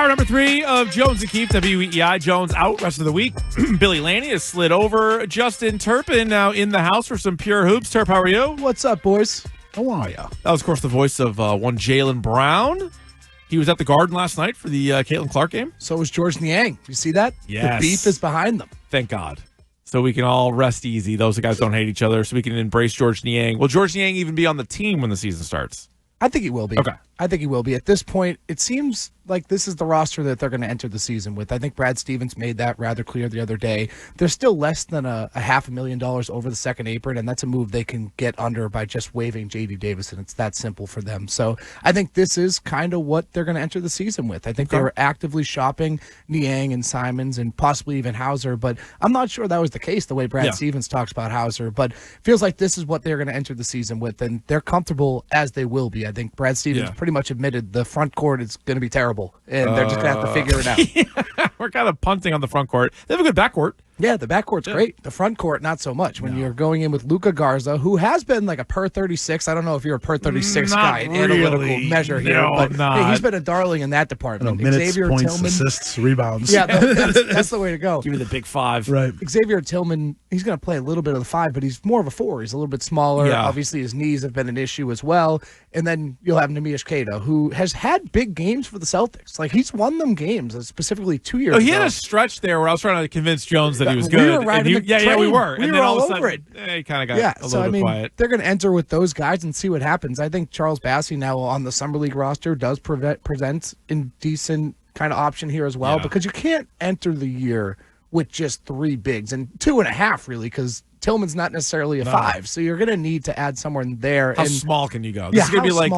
Hour number 3 of Jones and Keefe, WEI. Jones out rest of the week. Billy Lanni has slid over. Justin Turpin now in the house for some pure hoops. Turp, how are you? What's up, boys? How are you? That was, of course, the voice of one Jaylen Brown. He was at the Garden last night for the Caitlin Clark game. So was George Niang. You see that? Yes. The beef is behind them. Thank God. So we can all rest easy. Those guys don't hate each other, so we can embrace George Niang. Will George Niang even be on the team when the season starts? I think he will be. Okay. I think he will be. At this point, it seems like this is the roster that they're going to enter the season with. I think Brad Stevens made that rather clear the other day. They're still less than a $500,000 over the second apron, and that's a move they can get under by just waiving J.D. Davison. It's that simple for them. So I think this is kind of what they're going to enter the season with. I think they were actively shopping Niang and Simons and possibly even Hauser, but I'm not sure that was the case the way Brad Stevens talks about Hauser, but feels like this is what they're going to enter the season with, and they're comfortable as they will be. I think Brad Stevens pretty much admitted the front court is going to be terrible, and they're just going to have to figure it out. We're kind of punting on the front court. They have a good backcourt. Yeah, the backcourt's great. The front court, not so much. When you're going in with Luka Garza, who has been like a per 36. I don't know if you're a per 36 guy in analytical measure here, but hey, he's been a darling in that department. Minutes, points, assists, rebounds. Yeah, that's the way to go. Give me the big five. Right. Xavier Tillman, he's going to play a little bit of the five, but he's more of a four. He's a little bit smaller. Yeah. Obviously, his knees have been an issue as well. And then you'll have Neemias Queta, who has had big games for the Celtics. Like, he's won them games, specifically 2 years ago. He had a stretch there where I was trying to convince Jones that he was We good. were riding the train. Yeah, we were. We and were then all of a over sudden, it. He kind of got a little bit quiet. They're going to enter with those guys and see what happens. I think Charles Bassey now on the Summer League roster does present a decent kind of option here as well, because you can't enter the year with just three bigs and 2.5 really, because Tillman's not necessarily a five, so you're going to need to add somewhere in there. How small can you go? This is going to be like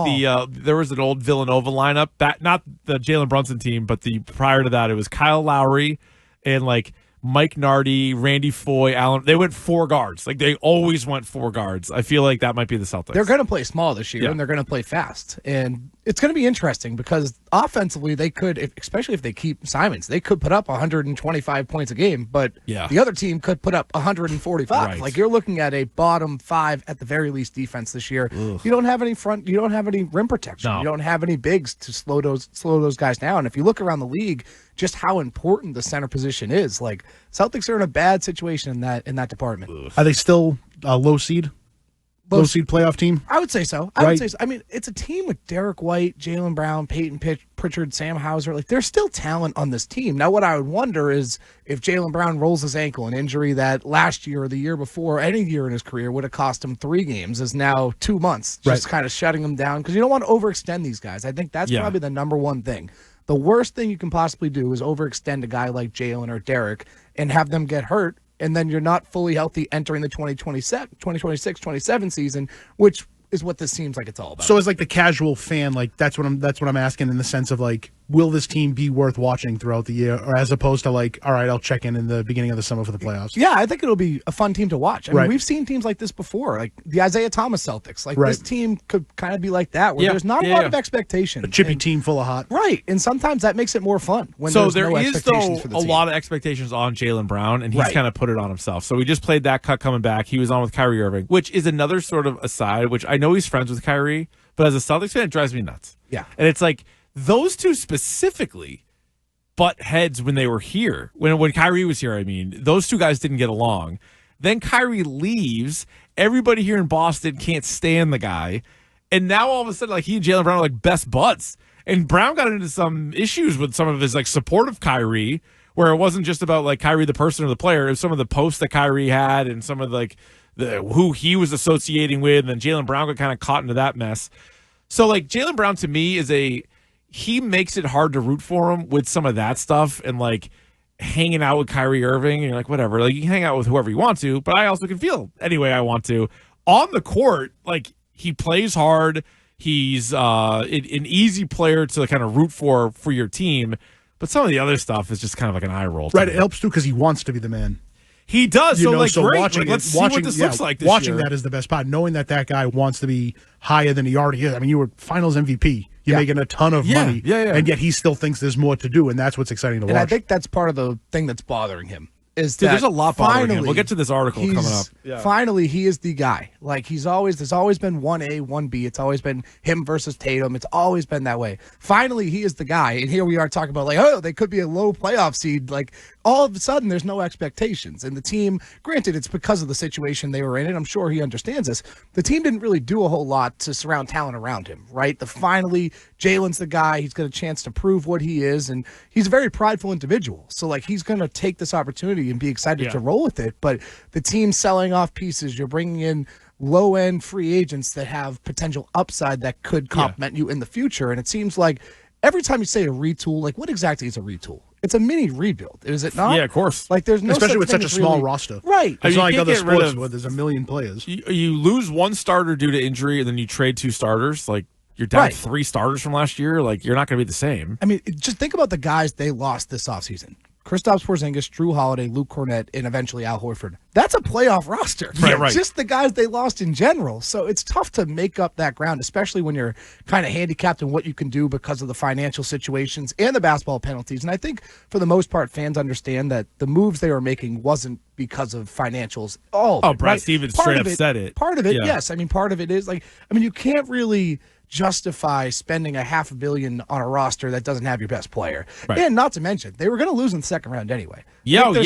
there was an old Villanova lineup, not the Jalen Brunson team, but the prior to that, it was Kyle Lowry and like Mike Nardi, Randy Foy, Allen. They went 4 guards. Like they always went 4 guards. I feel like that might be the Celtics. They're going to play small this year, and they're going to play fast. And it's going to be interesting because offensively, they could, especially if they keep Simons, they could put up 125 points a game, but the other team could put up 145. Right. Like you're looking at a bottom 5 at the very least defense this year. Ugh. You don't have any you don't have any rim protection. No. You don't have any bigs to slow those guys down. If you look around the league, just how important the center position is. Like Celtics are in a bad situation in that department. Ugh. Are they still low seed? Low seed playoff team? I would say so. I would say so. I mean, it's a team with Derek White, Jaylen Brown, Peyton Pritchard, Sam Hauser. Like, there's still talent on this team. Now, what I would wonder is if Jaylen Brown rolls his ankle, an injury that last year or the year before, any year in his career, would have cost him 3 games, is now 2 months, just kind of shutting him down because you don't want to overextend these guys. I think that's probably the number one thing. The worst thing you can possibly do is overextend a guy like Jaylen or Derek and have them get hurt, and then you're not fully healthy entering the 2026-27 season, which is what this seems like it's all about. So as like the casual fan, like that's what I'm asking in the sense of like, will this team be worth watching throughout the year, or as opposed to like, all right, I'll check in the beginning of the summer for the playoffs? Yeah, I think it'll be a fun team to watch. I mean, we've seen teams like this before, like the Isaiah Thomas Celtics. Like this team could kind of be like that, where there's not a lot of expectation. A chippy team full of hot. Right, and sometimes that makes it more fun when so there's there no is expectations for the a team. lot of expectations on Jaylen Brown, and he's kind of put it on himself. So we just played that cut coming back. He was on with Kyrie Irving, which is another sort of aside, which I know he's friends with Kyrie, but as a Celtics fan, it drives me nuts. Yeah. And it's like those two specifically butt heads when they were here. When Kyrie was here, I mean, those two guys didn't get along. Then Kyrie leaves. Everybody here in Boston can't stand the guy. And now all of a sudden, like he and Jaylen Brown are like best buds. And Brown got into some issues with some of his like support of Kyrie, where it wasn't just about like Kyrie the person or the player. It was some of the posts that Kyrie had and some of like who he was associating with. And then Jaylen Brown got kind of caught into that mess. So like Jaylen Brown to me is he makes it hard to root for him with some of that stuff and like hanging out with Kyrie Irving and you're like, whatever, like you can hang out with whoever you want to, but I also can feel any way I want to. On the court, like he plays hard. He's an easy player to kind of root for your team, but some of the other stuff is just kind of like an eye roll. Right, it helps too because he wants to be the man. He does. So great. Watching let's see what this looks like this watching year. That is the best part. Knowing that guy wants to be higher than he already is. I mean, you were Finals MVP. You're making a ton of money, and yet he still thinks there's more to do, and that's what's exciting to watch. And I think that's part of the thing that's bothering him is Dude, that there's a lot bothering him. finally We'll get to this article coming up. Finally, he is the guy. Like, there's always been 1A, 1B. It's always been him versus Tatum. It's always been that way. Finally, he is the guy. And here we are talking about, like, oh, they could be a low playoff seed. Like, all of a sudden, there's no expectations. And the team, granted, it's because of the situation they were in, and I'm sure he understands this. The team didn't really do a whole lot to surround talent around him, right? Finally, Jaylen's the guy. He's got a chance to prove what he is, and he's a very prideful individual. So, like, he's going to take this opportunity and be excited to roll with it. But the team selling off pieces, you're bringing in low-end free agents that have potential upside that could complement you in the future. And it seems like every time you say a retool, like, what exactly is a retool? It's a mini rebuild, is it not? Yeah, of course. Like, there's no especially such with thing such a as small really, roster, right? It's not like other sports of, where there's a million players. You lose one starter due to injury, and then you trade two starters. Like, you're down three starters from last year. Like, you're not going to be the same. I mean, just think about the guys they lost this offseason. Kristaps Porzingis, Drew Holiday, Luke Cornett, and eventually Al Horford. That's a playoff roster. Right. Just the guys they lost in general. So it's tough to make up that ground, especially when you're kind of handicapped in what you can do because of the financial situations and the basketball penalties. And I think for the most part, fans understand that the moves they were making wasn't because of financials. Brad Stevens straight up said it. Part of it, yes. I mean, part of it is like, I mean, you can't really justify spending $500 million on a roster that doesn't have your best player. Right. And not to mention, they were going to lose in the second round anyway. They were done.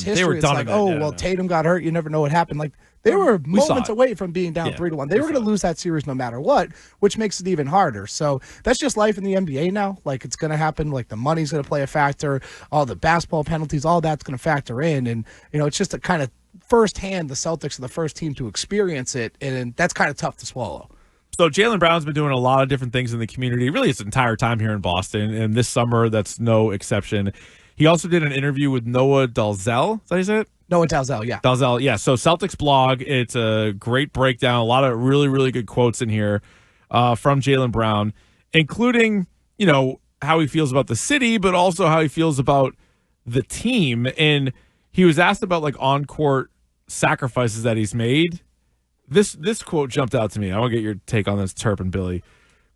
They were done. Like, Tatum got hurt. You never know what happened. Like, they were moments away from being down 3-1. They were going to lose that series no matter what, which makes it even harder. So that's just life in the NBA now. Like, it's going to happen. Like, the money's going to play a factor. All the basketball penalties, all that's going to factor in. And, you know, it's just a kind of firsthand, the Celtics are the first team to experience it. And that's kind of tough to swallow. So Jaylen Brown's been doing a lot of different things in the community, really his entire time here in Boston, and this summer that's no exception. He also did an interview with Noah Dalzell. Is that how you say it? Noah Dalzell, yeah. Dalzell, yeah. So Celtics blog, it's a great breakdown, a lot of really, really good quotes in here from Jaylen Brown, including, you know, how he feels about the city, but also how he feels about the team. And he was asked about, like, on-court sacrifices that he's made. This quote jumped out to me. I want to get your take on this, Turpin, Billy.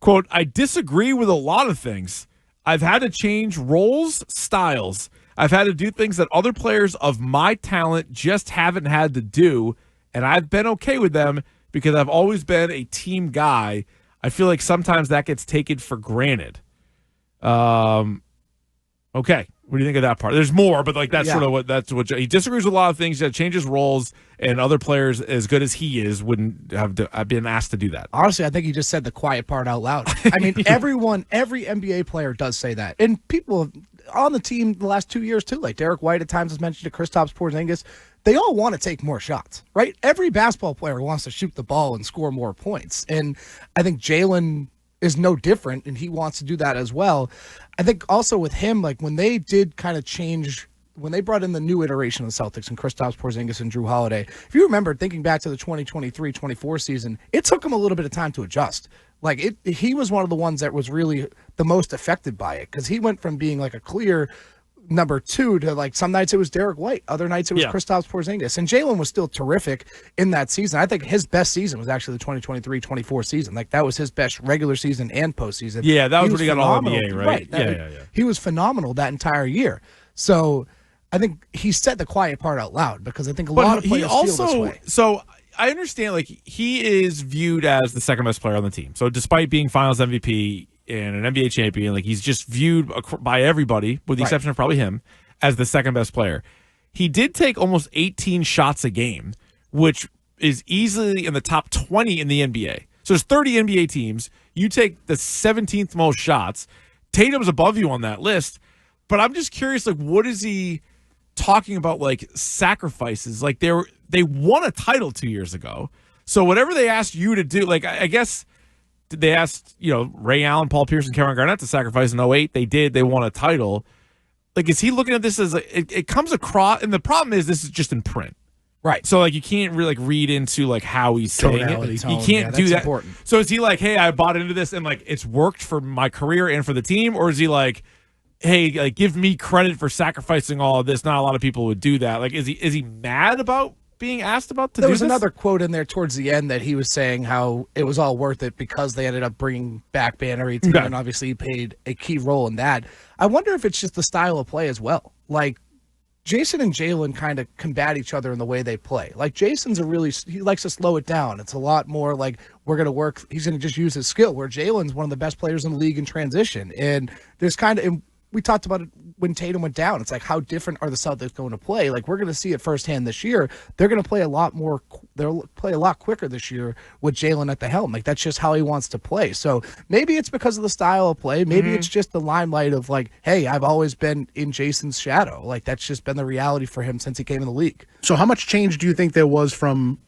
Quote, I disagree with a lot of things. I've had to change roles, styles. I've had to do things that other players of my talent just haven't had to do, and I've been okay with them because I've always been a team guy. I feel like sometimes that gets taken for granted. Okay. What do you think of that part? There's more, but like that's sort of what he disagrees with a lot of things. That changes roles, and other players as good as he is wouldn't have been asked to do that. Honestly, I think he just said the quiet part out loud. I mean, every NBA player does say that, and people on the team the last 2 years too, like Derek White at times has mentioned to Kristaps Porzingis. They all want to take more shots, right? Every basketball player wants to shoot the ball and score more points, and I think Jaylen is no different, and he wants to do that as well. I think also with him, like when they did kind of change, when they brought in the new iteration of the Celtics and Kristaps Porzingis and Drew Holiday, if you remember thinking back to the 2023-24 season, it took him a little bit of time to adjust. Like he was one of the ones that was really the most affected by it because he went from being like a clear number two to like some nights it was Derek White, other nights it was Kristaps Porzingis, and Jaylen was still terrific in that season. I think his best season was actually the 2023-24 season. Like that was his best regular season and postseason. Yeah, that was when he got all NBA, right? Yeah. He was phenomenal that entire year. So I think he said the quiet part out loud because I think a lot of players feel this way. So I understand, like he is viewed as the second best player on the team. So despite being Finals MVP and an NBA champion, like he's just viewed by everybody, with the exception of probably him, as the second best player. He did take almost 18 shots a game, which is easily in the top 20 in the NBA. So there's 30 NBA teams. You take the 17th most shots. Tatum's above you on that list. But I'm just curious, like, what is he talking about, like, sacrifices? Like, they won a title 2 years ago. So whatever they asked you to do, like, I guess they asked, you know, Ray Allen, Paul Pierce, and Kevin Garnett to sacrifice in 08. They did. They won a title. Like, is he looking at this as it comes across? And the problem is this is just in print. Right. So, like, you can't really, like, read into, like, how he's saying it. Tone, you can't do that. Important. So is he like, hey, I bought into this and, like, it's worked for my career and for the team? Or is he like, hey, like, give me credit for sacrificing all of this? Not a lot of people would do that. Like, is he mad about being asked about to do this? There was another quote in there towards the end that he was saying how it was all worth it because they ended up bringing back Banner 18, and obviously he played a key role in that. I wonder if it's just the style of play as well. Like, Jason and Jaylen kind of combat each other in the way they play. Like Jason's he likes to slow it down. It's a lot more like we're going to work. He's going to just use his skill, where Jaylen's one of the best players in the league in transition. And there's we talked about it when Tatum went down. It's like, how different are the Celtics going to play? Like, we're going to see it firsthand this year. They're going to play a lot more. They'll play a lot quicker this year with Jaylen at the helm. Like, that's just how he wants to play. So maybe it's because of the style of play. Maybe it's just the limelight of like, hey, I've always been in Jason's shadow. Like, that's just been the reality for him since he came in the league. So how much change do you think there was from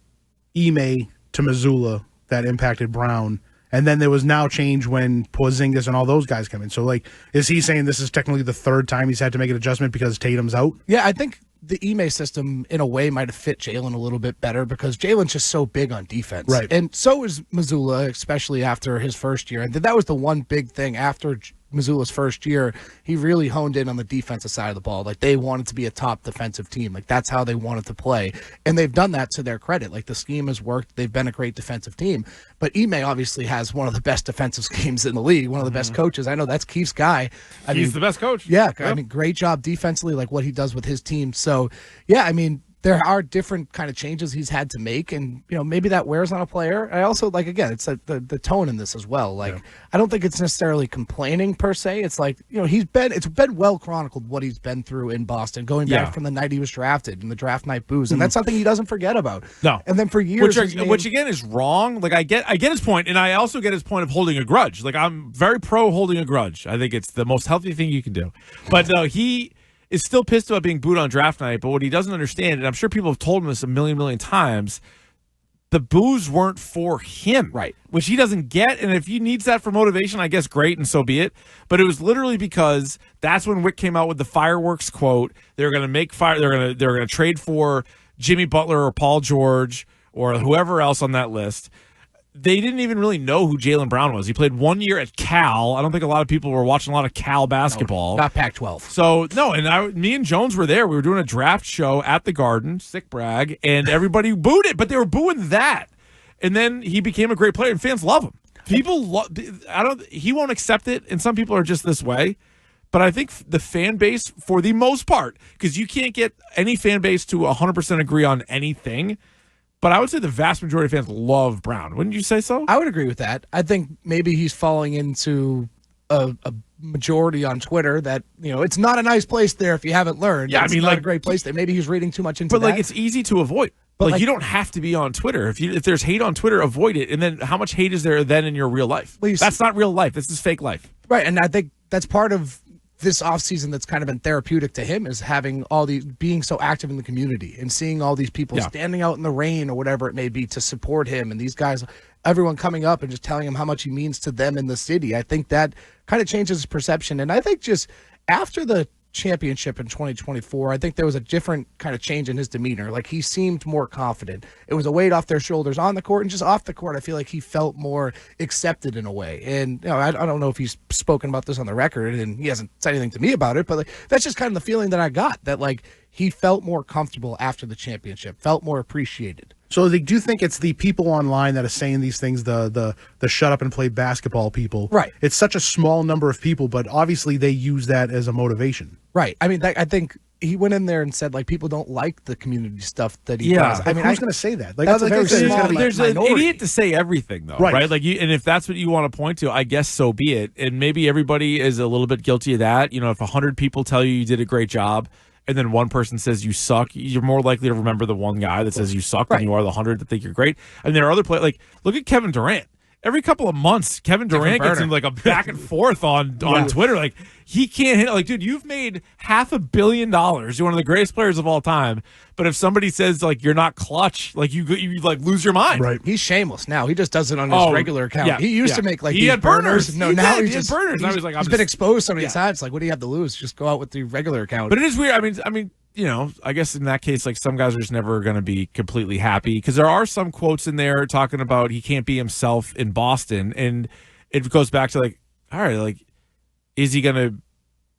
Ime to Missoula that impacted Brown? And then there was now change when Porzingis and all those guys come in. So, like, is he saying this is technically the third time he's had to make an adjustment because Tatum's out? Yeah, I think the Ime system, in a way, might have fit Jaylen a little bit better because Jaylen's just so big on defense. Right. And so is Missoula, especially after his first year. And that was the one big thing after Missoula's first year. He really honed in on the defensive side of the ball. Like, they wanted to be a top defensive team. Like, that's how they wanted to play. And they've done that to their credit. Like, the scheme has worked. They've been a great defensive team. But Ime obviously has one of the best defensive schemes in the league, one of the best coaches. I know that's Keefe's guy. He's the best coach. Yeah, I mean, great job defensively, like what he does with his team. So, yeah, I mean, there are different kind of changes he's had to make, and maybe that wears on a player. I also like, again, it's like the tone in this as well. Like, I don't think it's necessarily complaining per se. It's like it's been well chronicled what he's been through in Boston, going back from the night he was drafted and the draft night booze, and that's something he doesn't forget about. No, and then for years, which again is wrong. Like I get his point, and I also get his point of holding a grudge. Like I'm very pro holding a grudge. I think it's the most healthy thing you can do. But no, he is still pissed about being booed on draft night, but what he doesn't understand, and I'm sure people have told him this a million times, the boos weren't for him. Right. Which he doesn't get, and if he needs that for motivation, I guess great, and so be it. But it was literally because that's when Wick came out with the fireworks quote. They're going to make fire. They're going to trade for Jimmy Butler or Paul George or whoever else on that list. They didn't even really know who Jaylen Brown was. He played 1 year at Cal. I don't think a lot of people were watching a lot of Cal basketball. No, not Pac-12. So, no, and me and Jones were there. We were doing a draft show at the Garden, sick brag, and everybody booed it, but they were booing that. And then he became a great player, and fans love him. People he won't accept it, and some people are just this way. But I think the fan base, for the most part, because you can't get any fan base to 100% agree on anything, but I would say the vast majority of fans love Brown. Wouldn't you say so? I would agree with that. I think maybe he's falling into a majority on Twitter that, it's not a nice place there if you haven't learned. Yeah, it's not a great place there. Maybe he's reading too much into that. But, it's easy to avoid. But you don't have to be on Twitter. If there's hate on Twitter, avoid it. And then how much hate is there then in your real life? That's not real life. This is fake life. Right, and I think that's part of this offseason that's kind of been therapeutic to him, is having being so active in the community and seeing all these people standing out in the rain or whatever it may be to support him, and these guys, everyone coming up and just telling him how much he means to them in the city. I think that kind of changes his perception. And I think just after the championship in 2024, I think there was a different kind of change in his demeanor. Like, he seemed more confident. It was a weight off their shoulders on the court, and just off the court, I feel like he felt more accepted in a way. And I don't know if he's spoken about this on the record, and he hasn't said anything to me about it, but that's just kind of the feeling that I got, that he felt more comfortable after the championship, felt more appreciated. So they do think it's the people online that are saying these things, the shut up and play basketball people. Right. It's such a small number of people, but obviously they use that as a motivation. Right. I mean, I think he went in there and said, people don't like the community stuff that he does. I mean, who's going to say that? That's a very small There's an idiot to say everything, though, right? And if that's what you want to point to, I guess so be it. And maybe everybody is a little bit guilty of that. If 100 people tell you did a great job, and then one person says you suck, you're more likely to remember the one guy that says you suck than you are the 100 that think you're great. And there are other players, look at Kevin Durant. Every couple of months, Kevin Durant gets in a back and forth on Twitter. He can't handle. Dude, you've made $500 million. You're one of the greatest players of all time. But if somebody says you're not clutch, you lose your mind. Right. He's shameless now. He just does it on his regular account. Yeah, he used to make he these had burners. No, now he's just burners. He's been exposed so many times. What do you have to lose? Just go out with the regular account. But it is weird. I mean. I guess in that case, some guys are just never going to be completely happy, because there are some quotes in there talking about he can't be himself in Boston. And it goes back to all right, is he going to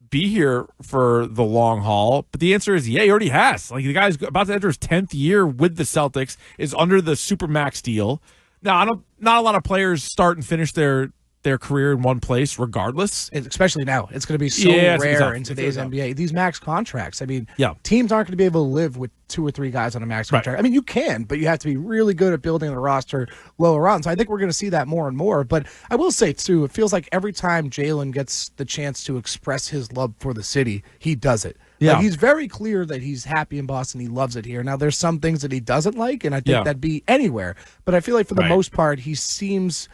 be here for the long haul? But the answer is, yeah, he already has. The guy's about to enter his 10th year with the Celtics, is under the Supermax deal. Now, not a lot of players start and finish their Yeah. their career in one place regardless. Especially now. It's going to be so Yeah, it's rare tough. in It's today's tough. NBA. These max contracts, I mean, Yeah. teams aren't going to be able to live with 2 or 3 guys on a max Right. contract. I mean, you can, but you have to be really good at building the roster lower on. So I think we're going to see that more and more. But I will say, too, it feels like every time Jaylen gets the chance to express his love for the city, he does it. Yeah. Like, he's very clear that he's happy in Boston. He loves it here. Now, there's some things that he doesn't like, and I think Yeah. that'd be anywhere. But I feel like for the Right. most part, he seems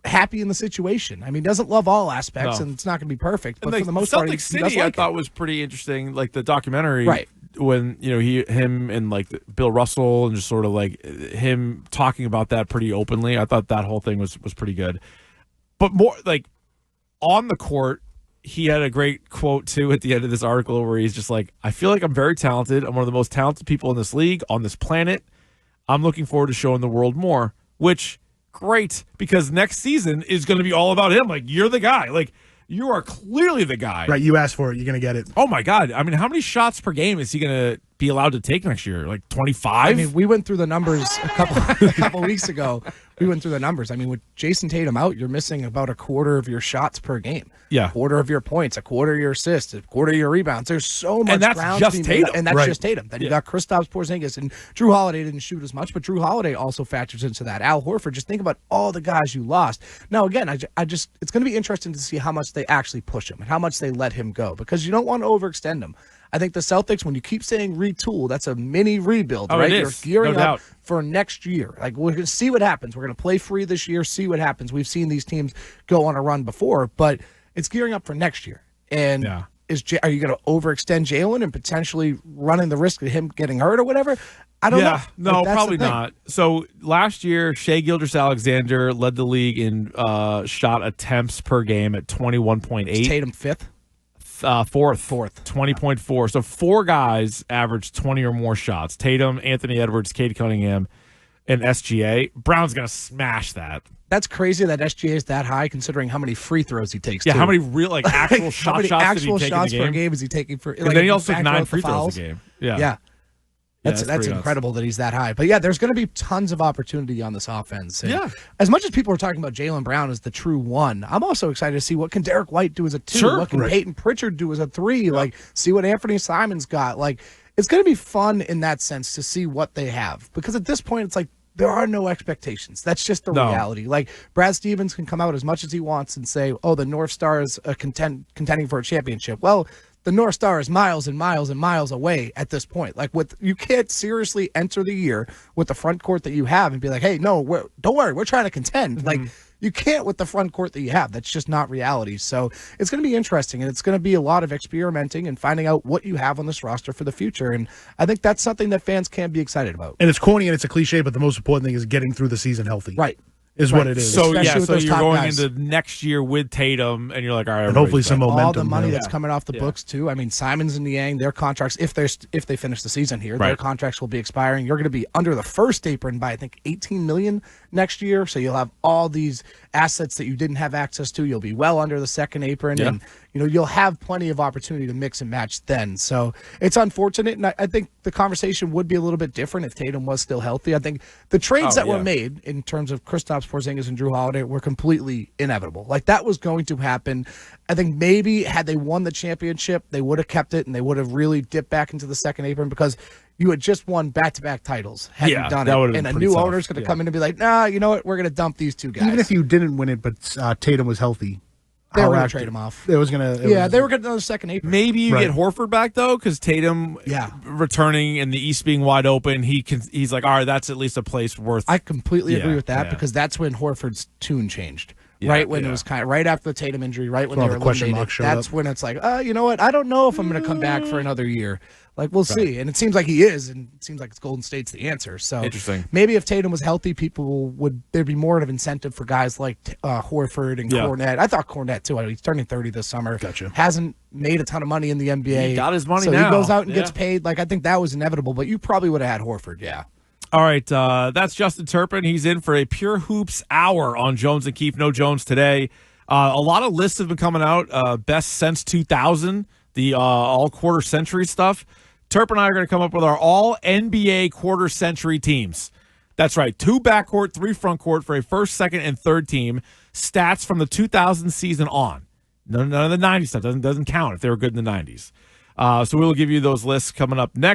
happy in the situation. I mean, doesn't love all aspects, No. and it's not going to be perfect. But And for the most part, he Celtics does City, I like thought it. was pretty interesting. Like the documentary, Right. When him and like Bill Russell and just sort of like him talking about that pretty openly. I thought that whole thing was pretty good. But more like on the court, he had a great quote too at the end of this article where he's just like, "I feel like I'm very talented. I'm one of the most talented people in this league, on this planet. I'm looking forward to showing the world more." Which great, because next season is going to be all about him. Like, you're the guy. Like, you are clearly the guy. Right, you asked for it, you're going to get it. Oh my God! I mean, how many shots per game is he going to be allowed to take next year? Like 25? I mean, we went through the numbers a couple weeks ago. We went through the numbers. I mean, with Jason Tatum out, you're missing about a quarter of your shots per game. Yeah. A quarter of your points, a quarter of your assists, a quarter of your rebounds. There's so much that's ground just to be made Tatum. up, and that's Right. just Tatum. Then you Yeah. got Kristaps Porzingis, and Drew Holiday didn't shoot as much, but Drew Holiday also factors into that. Al Horford. Just think about all the guys you lost. Now, again, I just it's going to be interesting to see how much they actually push him and how much they let him go, because you don't want to overextend him. I think the Celtics, when you keep saying retool, that's a mini rebuild, Oh, right? it You're is. gearing No up doubt. for next year. Like, we're going to see what happens. We're going to play free this year, see what happens. We've seen these teams go on a run before, but it's gearing up for next year. And Yeah. are you going to overextend Jaylen and potentially running the risk of him getting hurt or whatever? I don't know. Yeah, no, Like, that's probably the thing. not. So last year, Shai Gilgeous-Alexander led the league in shot attempts per game at 21.8. Tatum fifth. Fourth, 20.4. So 4 guys averaged 20 or more shots. Tatum, Anthony Edwards, Cade Cunningham, and SGA. Brown's going to smash that. That's crazy that SGA is that high, considering how many free throws he takes. Yeah, too. how many real like actual how shots many did actual he take shots in the per game? game is he taking for? And then he also took factor 9 out the free throws fouls? a game. Yeah. That's pretty nuts. incredible that he's that high. But yeah, there's going to be tons of opportunity on this offense. And Yeah. as much as people are talking about Jaylen Brown as the true one, I'm also excited to see what can Derek White do as a 2, Sure. what can Right. Peyton Pritchard do as a 3, like see what Anthony Simon's got. Like, it's going to be fun in that sense to see what they have, because at this point it's like there are no expectations. That's just the No. reality. Like, Brad Stevens can come out as much as he wants and say, "Oh, the North Star is contending for a championship." Well, the North Star is miles and miles and miles away at this point. Like, you can't seriously enter the year with the front court that you have and be like, "Hey, no, don't worry, we're trying to contend." Like, you can't with the front court that you have. That's just not reality. So it's going to be interesting, and it's going to be a lot of experimenting and finding out what you have on this roster for the future. And I think that's something that fans can be excited about. And it's corny and it's a cliche, but the most important thing is getting through the season healthy. Right. Is what it is. So Especially yeah, with so those you're top going guys. into next year with Tatum, and you're like, all right, and hopefully some everybody's momentum. All the money yeah. that's coming off the books too. I mean, Simons and Niang, their contracts, if they finish the season here, their Right. contracts will be expiring. You're going to be under the first apron by I think 18 million next year. So you'll have all these assets that you didn't have access to. You'll be well under the second apron, Yeah. and you'll have plenty of opportunity to mix and match then. So it's unfortunate, and I think the conversation would be a little bit different if Tatum was still healthy. I think the trades that were made in terms of Kristaps Porzingis and Drew Holiday were completely inevitable. Like, that was going to happen. I think maybe had they won the championship, they would have kept it and they would have really dipped back into the second apron, because you had just won back-to-back titles had you done that it. would have And been a pretty new tough. owner's going to Yeah. come in and be like, "Nah, you know what? We're going to dump these 2 guys." Even if you didn't win it, but Tatum was healthy, they were how going to active- trade him off. It was gonna. They were getting another second apron. Maybe you Right. get Horford back though, because Tatum, Yeah. returning and the East being wide open, he's like, all right, that's at least a place worth. I completely agree Yeah, with that, yeah. because that's when Horford's tune changed. Yeah, Right when yeah. it was kind of right after the Tatum injury, right when All they the were question eliminated. marks showed That's up. when it's like, you know what? I don't know if I'm going to come back for another year. Like, we'll see. And it seems like he is, and it seems like it's Golden State's the answer. So Interesting. maybe if Tatum was healthy, there'd be more of an incentive for guys like Horford and Yeah. Cornette. I thought Cornette too. He's turning 30 this summer. Gotcha. Hasn't made a ton of money in the NBA. He got his money so now. he goes out and Yeah. gets paid. Like, I think that was inevitable, but you probably would have had Horford. Yeah. All right, that's Justin Turpin. He's in for a Pure Hoops hour on Jones and Keefe. No Jones today. A lot of lists have been coming out. Best since 2000, the all quarter century stuff. Turpin and I are going to come up with our all NBA quarter century teams. That's right. 2 backcourt, 3 frontcourt for a first, second, and third team. Stats from the 2000 season on. None of the 90s stuff doesn't count if they were good in the 90s. So we'll give you those lists coming up next.